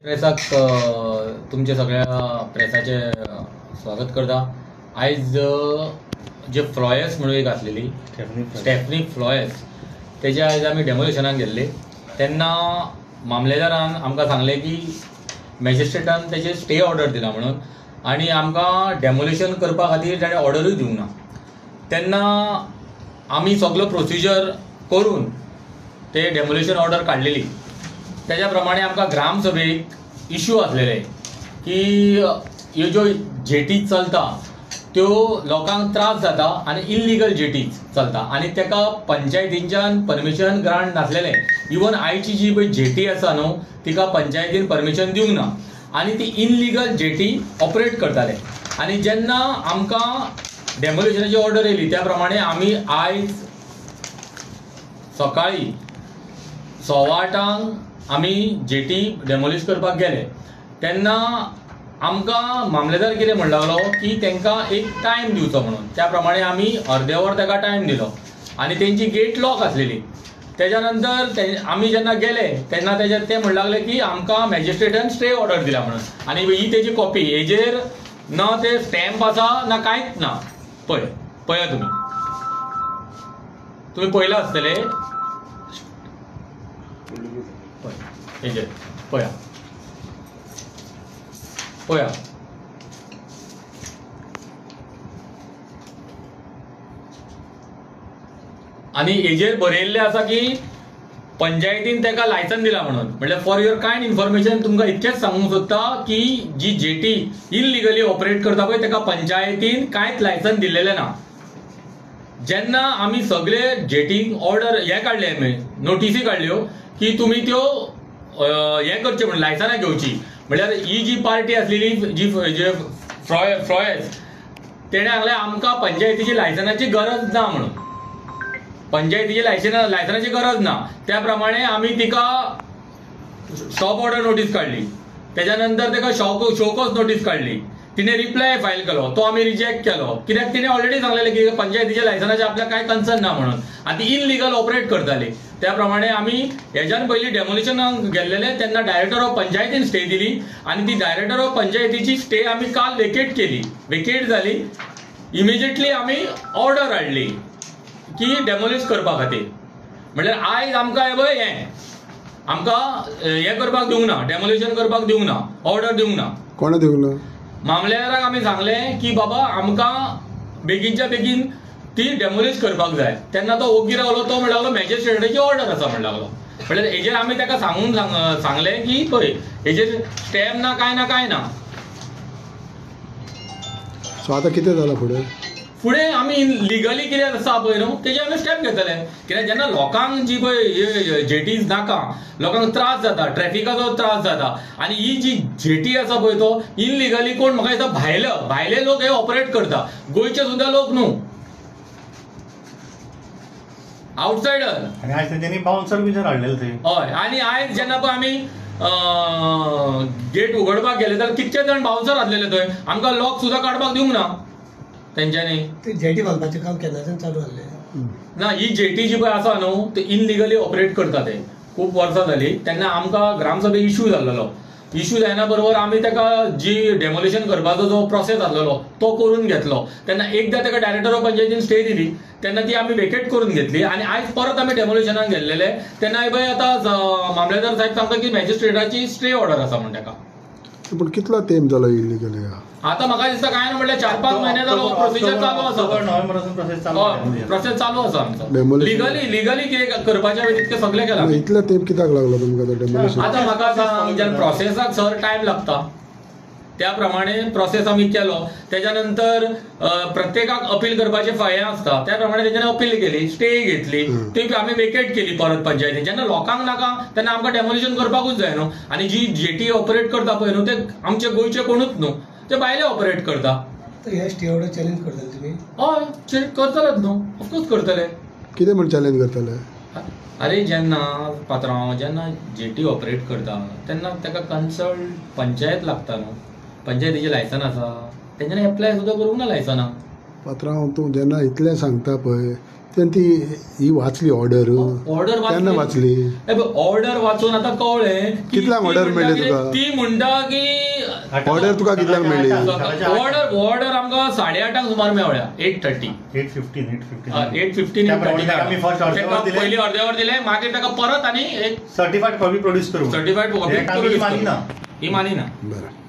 प्रेसाक तुमचे सगळ्या प्रेसाचे स्वागत करता। आयज जे फ्लॉयर्स म्हणून एक आसलेली स्टेफनी फ्लॉयर्स तेजे आयज आमी डेमोलेशनाक गेल्ले तेन्ना मामलेदारान आमकां सांगले की मॅजिस्ट्रेटान तेजे स्टे ऑर्डर दिला म्हणून आनी आमकां डेमोलेशन करपा खातीर ताणें ऑर्डरूय दिवंक ना। तेन्ना आमी सगळो प्रोसिजर करून ते डेमोलेशन ऑर्डर काडलेली। त्याच्या प्रमाणे आमकां ग्रामसभेक इश्यू आसलेले की ह्यो ज्यो जेटी चलता त्यो लोकांक त्रास जाता आनी इल्लिगल जेटी चलता आनी तेका पंचायतींच्यान परमिशन ग्रांट नासलेलें। इवन आयची जी पळय जेटी आसा न्हू तिका पंचायतीन परमिशन दिवंक ना आनी ती इल्लिगल जेटी ऑपरेट करताले। आनी जेन्ना आमकां डेमोलेशनाची ऑर्डर येयली त्या प्रमाणे आमी आयज सकाळी 8:15 आमी जेटी डेमोलिश करपाक गेले तेन्ना आमकां मामलेदार कितें म्हणू लागलो की तांकां एक टायम दिवचो म्हणून। त्या प्रमाणे आमी अर्दे वर ताका टायम दिलो आनी तेंची गेट लॉक आसलेली। तेज्या नंतर आमी जेन्ना गेले तेन्ना ते म्हणू लागले की आमकां मॅजिस्ट्रेटान स्टे ऑर्डर दिला म्हणून आनी ही तेजी कॉपी। हेजेर ना ते स्टॅम्प आसा ना कांयच ना। पळया तुम्ही पळयला आसतले हेजेर पळया आनी हेजेर बरयल्लें आसा की पंचायतीन तेका लायसन दिला म्हणून। म्हणजे फॉर युअर कायंड इन्फॉर्मेशन तुमकां इतकेंच सांगूंक सोदता की जी जेटी इल्लिगली ऑपरेट करता पळय तेका पंचायतीन कांयच लायसन दिल्लेलें ना। जेन्ना आमी सगळे जेटींक ऑर्डर हे काडले नोटीसी काडल्यो की तुमी त्यो हे करचे म्हणून लायसनां घेवची। म्हळ्यार ही जी पार्टी आसलेली जी फ्लॉयर्स तेणें सांगलें आमकां पंचायतीची लायसनाची गरज ना म्हणून। पंचायतीची लायसनाची गरज ना त्या प्रमाणे आमी तिका स्टॉप ऑर्डर नोटीस काडली। तेज्या नंतर तेका शोकॉज नोटीस काडली। तिने रिप्लाय फायल केलो तो आमी रिजेक्ट केलो कित्याक तिने ऑलरेडी सांगलेलें की पंचायतीच्या लायसनाचे आपल्याक कांय कन्सर्न ना म्हणून आनी ती इल्लिगल ऑपरेट करताली। त्या प्रमाणे आमी हेज्यान पयलीं डेमोलिशनाक गेल्लेले तेन्ना डायरेक्टर ऑफ पंचायतीन स्टे दिली आनी ती डायरेक्टर ऑफ पंचायतीची स्टे आमी काल वेकेट केली। वेकेट जाली इमिजिएटली आमी ऑर्डर हाडली की डेमोलिश करपा खातीर। म्हळ्यार आयज आमकां हे पळय आमकां हे करपाक दिवंक ना, डेमोलिशन करपाक दिवंक ना, ऑर्डर दिवंक ना। कोणा दिवंक ना? मामलेदाराक आमी सांगलें की बाबा आमकां बेगीनच्या बेगीन ती डेमोलिश करपाक जाय। तेन्ना तो ओगी रावलो। तो म्हणू लागलो मॅजिस्ट्रेटाची ऑर्डर आसा म्हणू लागलो। म्हळ्यार हेजेर आमी ताका सांगलें की पळय हेजेर स्टॅम्प ना कांय ना। सो आतां कितें जालां फुडें आमी लिगली कितें आसा पळय न्हू तेजे आमी स्टेप घेतले। कित्याक जेन्ना लोकांक जी पळय जेटीज नाका लोकांक त्रास जाता, ट्रॅफिकाचो त्रास जाता आनी ही जी जेटी आसा पळय तो इल्लिगली कोण म्हाका दिसता भायले लोक हे ऑपरेट करता। गोंयचे सुद्दां लोक न्हू, आउटसायडर। आणि आज त्यांनी बाउन्सर बिजर हाडलेले थंय। हय आनी आयज जेन्ना पळय आमी गेट उगडपाक गेले जाल्यार कितके जाण बाउन्सर आसलेले थंय आमकां लॉक सुद्दां काडपाक दिवंक ना तेंच्यांनी। ते जेटी बांदपाचें काम केन्नाच्यान चालू जाल्लें ना। ही जेटी जी पळय आसा न्हू ते इल्लिगली ऑपरेट करता ते खूब वर्सां जाली। तेन्ना आमकां ग्रामसभेक इश्यू जाल्लो। इश्यू जायना बरोबर आमी ताका जी डेमोलिशन करपाचो जो प्रोसेस आसलेलो तो करून घेतलो। तेन्ना एकदां ताका डायरेक्टर ऑफ पंचायतीन स्टे दिली तेन्ना ती आमी वेकेट करून घेतली आनी आयज परत आमी डेमोलिशनाक गेल्लेले तेन्ना पळय आतां मामलेदार साहेब सांगता की मॅजिस्ट्रेटाची स्टे ऑर्डर आसा म्हण ताका। पण कितलो टायम जालो इल्लिगल? आता म्हाका दिसता काय ना म्हणल्यार 4-5 महिने जालो प्रोसिजर चालू आसा। नोव्हेंबरासून प्रोसेस चालू आसा आमचो। लिगली कितें करपाचें तितकें सगळें केलां। इतलो टायम कित्याक लागलो तुमकां डेमोलिशन? आतां म्हाका सांग जेन्ना प्रोसेसाक सर टायम लागता त्या प्रमाणे प्रोसेस आमी केलो। तेज्या नंतर प्रत्येकाक अपील करपाचें हें आसता त्या प्रमाणे तेच्यानी अपील केली, स्टे घेतली, ती आमी वेकेट केली परत पंचायतीन। जेन्ना लोकांक नाका तेन्ना आमकां डेमोलिशन करपाकूच जाय न्हू। आनी जी जेटी ऑपरेट करता पळय न्हू ते आमचे गोंयचे कोणूच न्हू, ते भायले ऑपरेट करता। तर हे स्टे ऑर्डर चॅलेंज करतले तुमी? हय करतलेच न्हू, ऑफकोर्स करतले। कितें म्हण चॅलेंज करतले? अरे जेन्ना पात्रांव जेन्ना जेटी ऑपरेट करता तेन्ना ताका कन्सल्ट पंचायत लागता न्हू। पंचायतीची लायसन आसा तेंच्यांनी एप्लाय सुद्दां करूंक ना लायसनां। पात्रांव तूं जेन्ना इतलें सांगता पळय त्यानं ती ही वाचली ऑर्डर ऑर्डर त्यांना वाचली ऑर्डर वाचून आता कळ्ळें की कितल्यांक ती order म्हणटा मेळ्ळी की- तुका? ती म्हणटा की ऑर्डर तुका कितल्यांक मेळ्ळी? ऑर्डर आमकां 8:30 सुमार मेवळ्या 8:30 8:15 आम्ही फर्स्ट अर्देवर दिले पयलीं अर्देवर दिले मागीर ताका परत आनी एक सर्टिफाईड कॉपी प्रोड्यूस करू सर्टिफाईड हे काम ही मानिना ही मानिना बरं